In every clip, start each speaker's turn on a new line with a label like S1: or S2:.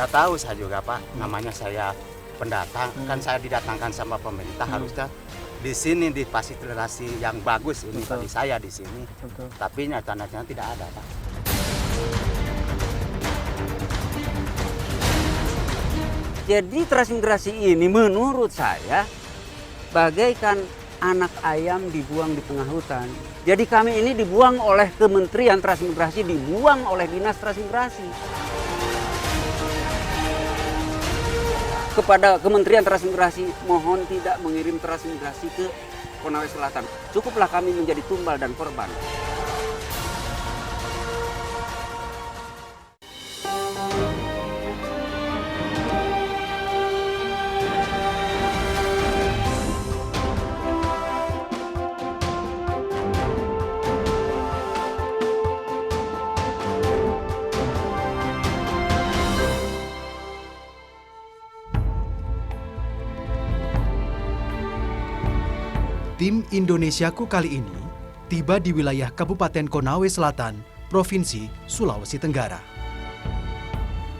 S1: Tidak tahu saya juga Pak, namanya saya pendatang, kan saya didatangkan sama pemerintah harusnya di sini di fasilitasi yang bagus ini bagi saya di sini. Tapi nyata-nyata tidak ada Pak.
S2: Jadi transmigrasi ini menurut saya bagaikan anak ayam dibuang di tengah hutan. Jadi kami ini dibuang oleh Kementerian Transmigrasi, dibuang oleh Dinas Transmigrasi. Kepada Kementerian Transmigrasi, mohon tidak mengirim transmigrasi ke Konawe Selatan. Cukuplah kami menjadi tumbal dan korban.
S3: Tim Indonesiaku kali ini tiba di wilayah Kabupaten Konawe Selatan, Provinsi Sulawesi Tenggara.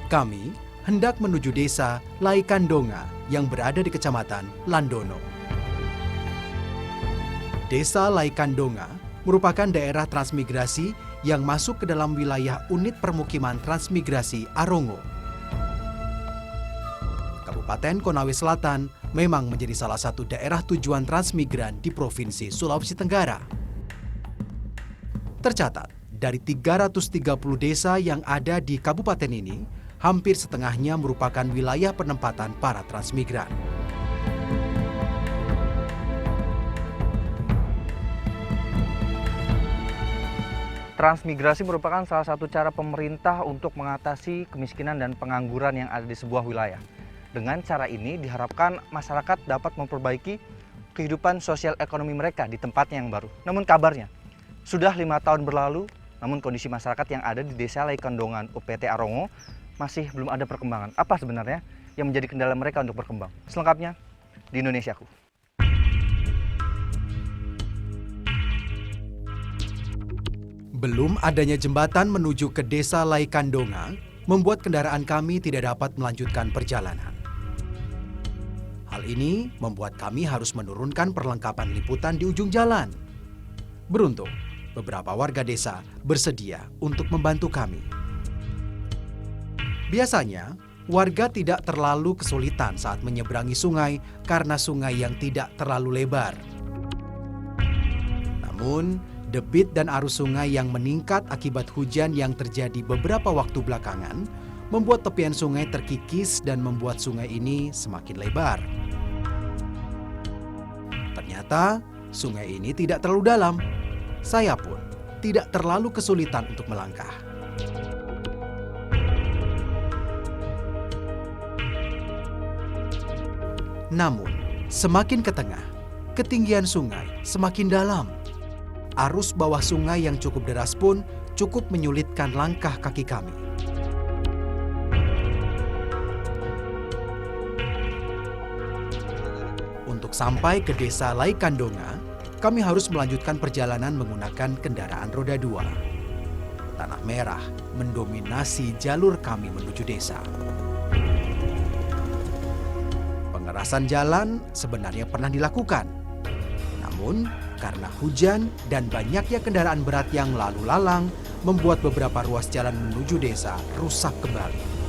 S3: Kami hendak menuju desa Laikandonga yang berada di Kecamatan Landono. Desa Laikandonga merupakan daerah transmigrasi yang masuk ke dalam wilayah unit permukiman transmigrasi Arongo. Kabupaten Konawe Selatan memang menjadi salah satu daerah tujuan transmigran di Provinsi Sulawesi Tenggara. Tercatat, dari 330 desa yang ada di kabupaten ini, hampir setengahnya merupakan wilayah penempatan para transmigran.
S4: Transmigrasi merupakan salah satu cara pemerintah untuk mengatasi kemiskinan dan pengangguran yang ada di sebuah wilayah. Dengan cara ini diharapkan masyarakat dapat memperbaiki kehidupan sosial ekonomi mereka di tempatnya yang baru. Namun kabarnya, sudah 5 tahun berlalu, namun kondisi masyarakat yang ada di desa Laikandongan UPT Arongo masih belum ada perkembangan. Apa sebenarnya yang menjadi kendala mereka untuk berkembang? Selengkapnya di Indonesiaku.
S3: Belum adanya jembatan menuju ke desa Laikandonga membuat kendaraan kami tidak dapat melanjutkan perjalanan. Hal ini membuat kami harus menurunkan perlengkapan liputan di ujung jalan. Beruntung, beberapa warga desa bersedia untuk membantu kami. Biasanya, warga tidak terlalu kesulitan saat menyeberangi sungai karena sungai yang tidak terlalu lebar. Namun, debit dan arus sungai yang meningkat akibat hujan yang terjadi beberapa waktu belakangan membuat tepian sungai terkikis dan membuat sungai ini semakin lebar. Ternyata, sungai ini tidak terlalu dalam. Saya pun tidak terlalu kesulitan untuk melangkah. Namun, semakin ke tengah, ketinggian sungai semakin dalam. Arus bawah sungai yang cukup deras pun cukup menyulitkan langkah kaki kami. Untuk sampai ke desa Laikandonga, kami harus melanjutkan perjalanan menggunakan kendaraan roda 2. Tanah merah mendominasi jalur kami menuju desa. Pengerasan jalan sebenarnya pernah dilakukan. Namun, karena hujan dan banyaknya kendaraan berat yang lalu lalang, membuat beberapa ruas jalan menuju desa rusak kembali.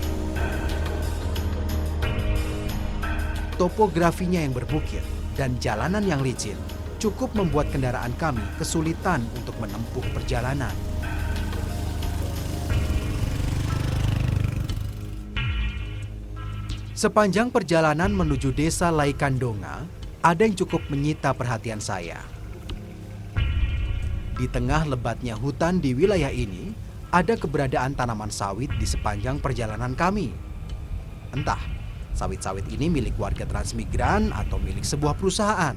S3: Topografinya yang berbukit dan jalanan yang licin cukup membuat kendaraan kami kesulitan untuk menempuh perjalanan. Sepanjang perjalanan menuju desa Laikandonga, ada yang cukup menyita perhatian saya. Di tengah lebatnya hutan di wilayah ini, ada keberadaan tanaman sawit di sepanjang perjalanan kami. Entah, sawit-sawit ini milik warga transmigran atau milik sebuah perusahaan.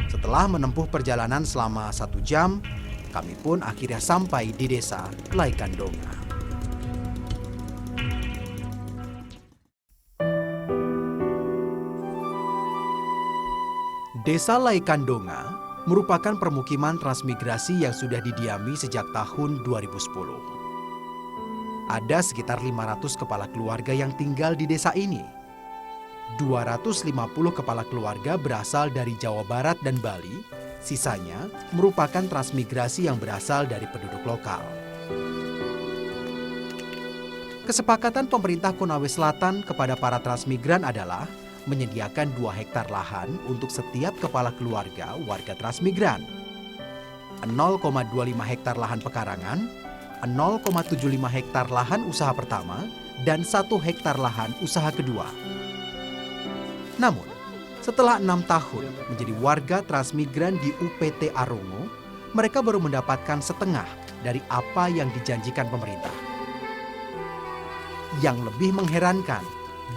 S3: Setelah menempuh perjalanan selama 1 jam, kami pun akhirnya sampai di desa Laikandonga. Desa Laikandonga merupakan permukiman transmigrasi yang sudah didiami sejak tahun 2010. Ada sekitar 500 kepala keluarga yang tinggal di desa ini. 250 kepala keluarga berasal dari Jawa Barat dan Bali, sisanya merupakan transmigrasi yang berasal dari penduduk lokal. Kesepakatan pemerintah Konawe Selatan kepada para transmigran adalah menyediakan 2 hektar lahan untuk setiap kepala keluarga warga transmigran. 0,25 hektar lahan pekarangan, 0,75 hektar lahan usaha pertama, dan 1 hektar lahan usaha kedua. Namun, setelah 6 tahun menjadi warga transmigran di UPT Arongo, mereka baru mendapatkan setengah dari apa yang dijanjikan pemerintah. Yang lebih mengherankan,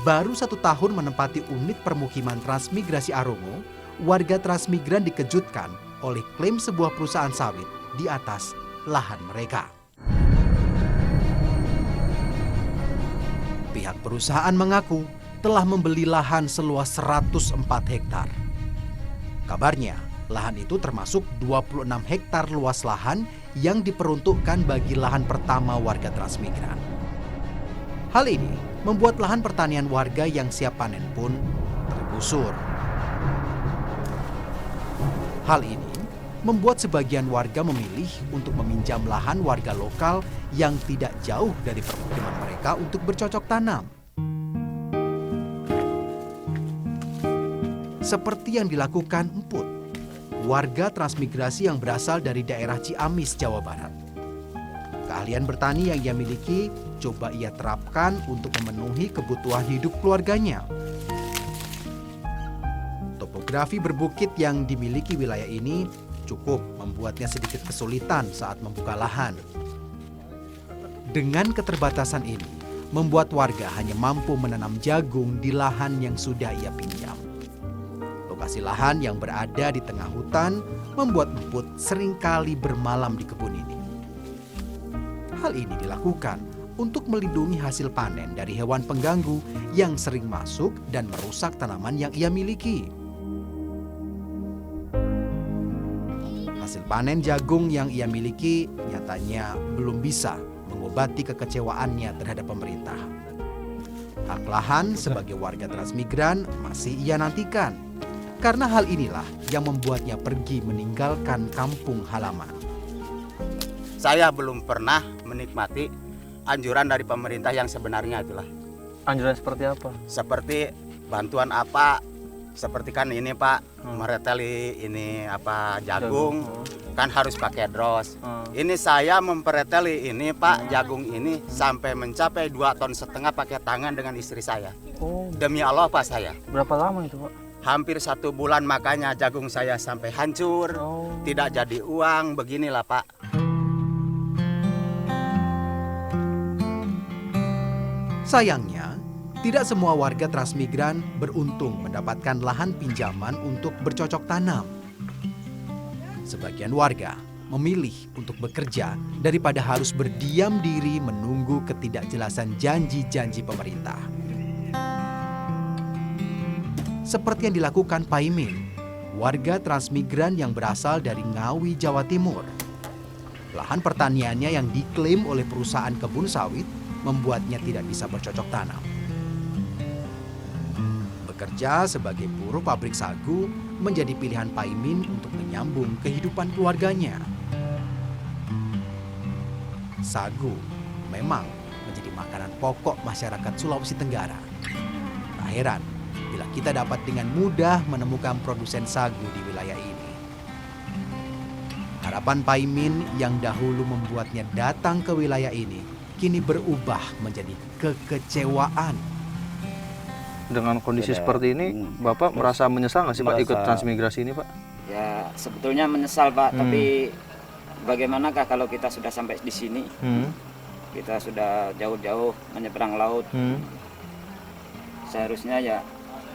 S3: baru 1 tahun menempati unit permukiman transmigrasi Arongo, warga transmigran dikejutkan oleh klaim sebuah perusahaan sawit di atas lahan mereka. Pihak perusahaan mengaku telah membeli lahan seluas 104 hektar. Kabarnya, lahan itu termasuk 26 hektar luas lahan yang diperuntukkan bagi lahan pertama warga transmigran. Hal ini membuat lahan pertanian warga yang siap panen pun tergusur. Hal ini membuat sebagian warga memilih untuk meminjam lahan warga lokal yang tidak jauh dari permukiman mereka untuk bercocok tanam. Seperti yang dilakukan Emput, warga transmigrasi yang berasal dari daerah Ciamis, Jawa Barat. Keahlian bertani yang ia miliki coba ia terapkan untuk memenuhi kebutuhan hidup keluarganya. Topografi berbukit yang dimiliki wilayah ini cukup membuatnya sedikit kesulitan saat membuka lahan. Dengan keterbatasan ini, membuat warga hanya mampu menanam jagung di lahan yang sudah ia pinjam. Lokasi lahan yang berada di tengah hutan membuat Emput seringkali bermalam di kebun ini. Hal ini dilakukan untuk melindungi hasil panen dari hewan pengganggu yang sering masuk dan merusak tanaman yang ia miliki. Hasil panen jagung yang ia miliki nyatanya belum bisa mengobati kekecewaannya terhadap pemerintah. Hak lahan sebagai warga transmigran masih ia nantikan. Karena hal inilah yang membuatnya pergi meninggalkan kampung halaman.
S1: Saya belum pernah menikmati anjuran dari pemerintah yang sebenarnya itulah.
S4: Anjuran seperti apa?
S1: Seperti bantuan apa? Seperti kan ini Pak, mereteli ini apa jagung, kan harus pakai dros. Ini saya mempereteli ini Pak, jagung ini sampai mencapai 2,5 ton pakai tangan dengan istri saya.
S4: Oh,
S1: Demi Allah Pak saya.
S4: berapa lama itu Pak?
S1: Hampir 1 bulan makanya jagung saya sampai hancur, tidak jadi uang, beginilah Pak.
S3: Sayangnya, tidak semua warga transmigran beruntung mendapatkan lahan pinjaman untuk bercocok tanam. Sebagian warga memilih untuk bekerja daripada harus berdiam diri menunggu ketidakjelasan janji-janji pemerintah. Seperti yang dilakukan Paimin, warga transmigran yang berasal dari Ngawi, Jawa Timur. Lahan pertaniannya yang diklaim oleh perusahaan kebun sawit membuatnya tidak bisa bercocok tanam. Bekerja sebagai buruh pabrik sagu menjadi pilihan Paimin untuk menyambung kehidupan keluarganya. Sagu memang menjadi makanan pokok masyarakat Sulawesi Tenggara. Tak heran bila kita dapat dengan mudah menemukan produsen sagu di wilayah ini. Harapan Paimin yang dahulu membuatnya datang ke wilayah ini kini berubah menjadi kekecewaan.
S4: Dengan kondisi seperti ini, Bapak merasa menyesal nggak sih Pak ikut transmigrasi ini Pak?
S2: Ya sebetulnya menyesal Pak, tapi bagaimanakah kalau kita sudah sampai di sini? Kita sudah jauh-jauh menyeberang laut. Seharusnya ya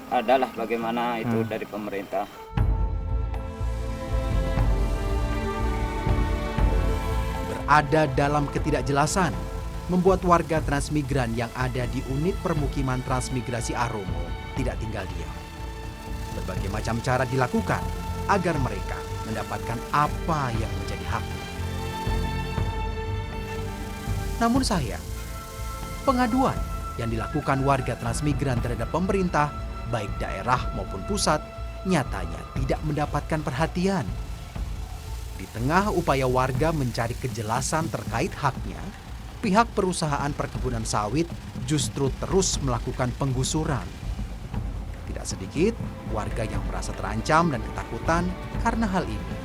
S2: adalah bagaimana itu dari pemerintah.
S3: Berada dalam ketidakjelasan, membuat warga transmigran yang ada di unit permukiman transmigrasi Arongo tidak tinggal diam. Berbagai macam cara dilakukan agar mereka mendapatkan apa yang menjadi haknya. Namun sayang, Pengaduan yang dilakukan warga transmigran terhadap pemerintah, baik daerah maupun pusat, nyatanya tidak mendapatkan perhatian. Di tengah upaya warga mencari kejelasan terkait haknya, pihak perusahaan perkebunan sawit justru terus melakukan penggusuran. Tidak sedikit warga yang merasa terancam dan ketakutan karena hal ini.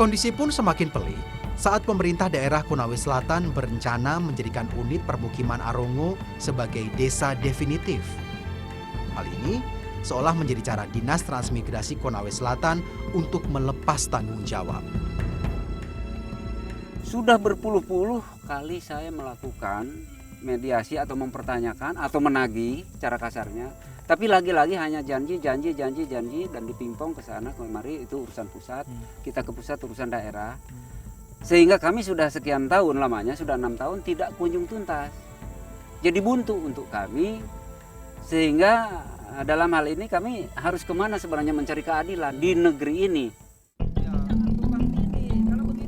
S3: Kondisi pun semakin pelik saat pemerintah daerah Konawe Selatan berencana menjadikan unit permukiman Arongo sebagai desa definitif. Hal ini seolah menjadi cara Dinas Transmigrasi Konawe Selatan untuk melepas tanggung jawab.
S2: Sudah berpuluh-puluh kali saya melakukan mediasi atau mempertanyakan atau menagih cara kasarnya, tapi lagi-lagi hanya janji dan dipingpong ke sana kemari, itu urusan pusat, kita ke pusat urusan daerah. Sehingga kami sudah sekian tahun lamanya, sudah 6 tahun tidak kunjung tuntas. Jadi buntu untuk kami, sehingga dalam hal ini kami harus kemana sebenarnya mencari keadilan di negeri ini.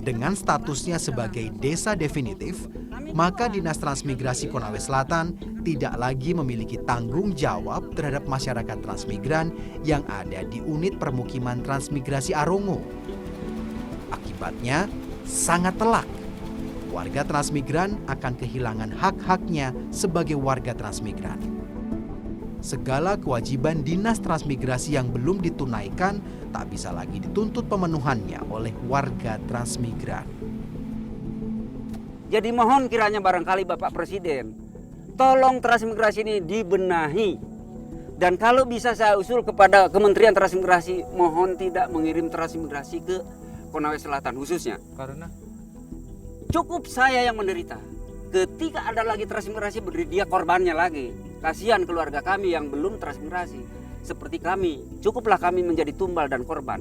S3: Dengan statusnya sebagai desa definitif, maka Dinas Transmigrasi Konawe Selatan tidak lagi memiliki tanggung jawab terhadap masyarakat transmigran yang ada di unit permukiman transmigrasi Arongo. Akibatnya sangat telak. Warga transmigran akan kehilangan hak-haknya sebagai warga transmigran. Segala kewajiban Dinas Transmigrasi yang belum ditunaikan tak bisa lagi dituntut pemenuhannya oleh warga transmigran.
S2: Jadi mohon kiranya barangkali Bapak Presiden, tolong transmigrasi ini dibenahi. Dan kalau bisa saya usul kepada Kementerian Transmigrasi, mohon tidak mengirim transmigrasi ke Konawe Selatan khususnya.
S4: Karena
S2: Cukup saya yang menderita. Ketika ada lagi transmigrasi, dia korbannya lagi. Kasihan keluarga kami yang belum transmigrasi. Seperti kami, cukuplah kami menjadi tumbal dan korban.